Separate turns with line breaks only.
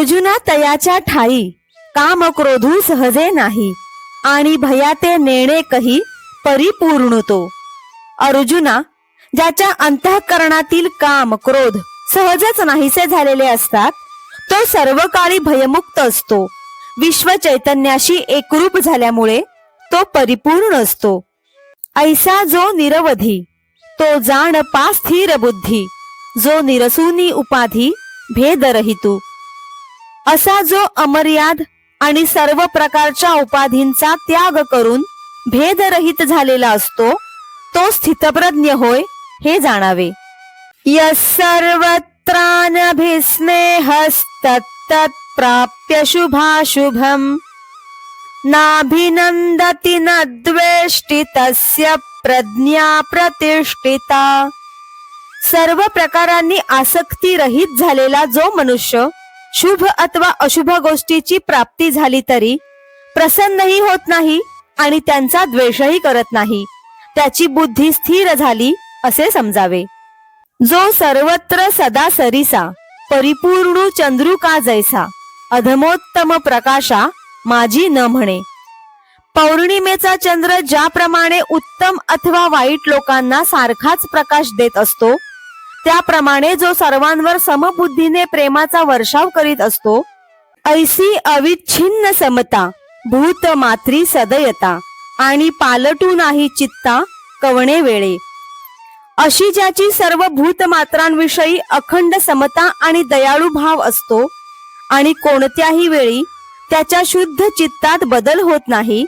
अर्जुना तयाच्या ठाई काम क्रोधू सहजे नाही आणि भयाते नेणे कही परिपूर्ण तो. अर्जुना, ज्याच्या अंतःकरणातील काम क्रोध सहजच नाहीसे झालेले असतात तो सर्व काळी भयमुक्त असतो. विश्व चैतन्याशी एकरूप झाल्यामुळे तो परिपूर्ण असतो. ऐसा जो निरवधी तो जाण पा स्थिर बुद्धी जो निरसूनी उपाधी भेदरहितू. असा जो अमर्याद आणि सर्व प्रकारच्या उपाधींचा त्याग करून भेदरहित झालेला असतो तो स्थितप्रज्ञ होय हे जाणावे. यस्सर्वत्रानभिस्नेहस्तत्तत् प्राप्य शुभाशुभम् नाभिनंदति न द्वेष्टि तस्य प्रज्ञा प्रतिष्ठिता. सर्व प्रकारांनी आसक्ती रहित झालेला जो मनुष्य शुभ अथवा अशुभ गोष्टीची प्राप्ती झाली तरी प्रसन्नही होत नाही आणि त्यांचा द्वेषही करत नाही, त्याची बुद्धी स्थिर झाली असे समजावे. जो सर्वत्र सदा सरिसा परिपूर्ण चंद्रुका जैसा अधमोत्तम प्रकाशा माझी न म्हणे. पौर्णिमेचा चंद्र ज्याप्रमाणे उत्तम अथवा वाईट लोकांना सारखाच प्रकाश देत असतो त्याप्रमाणे जो सर्वांवर समबुद्धीने प्रेमाचा वर्षाव करीत असतो ऐसी अविच्छिन्न समता भूत मात्री सदयता आणि पालटू नाही चित्ता कवणे वेळे. अशी ज्याची सर्व भूतमात्रांविषयी अखंड समता आणि दयाळू भाव असतो आणि कोणत्याही वेळी त्याच्या शुद्ध चित्तात बदल होत नाही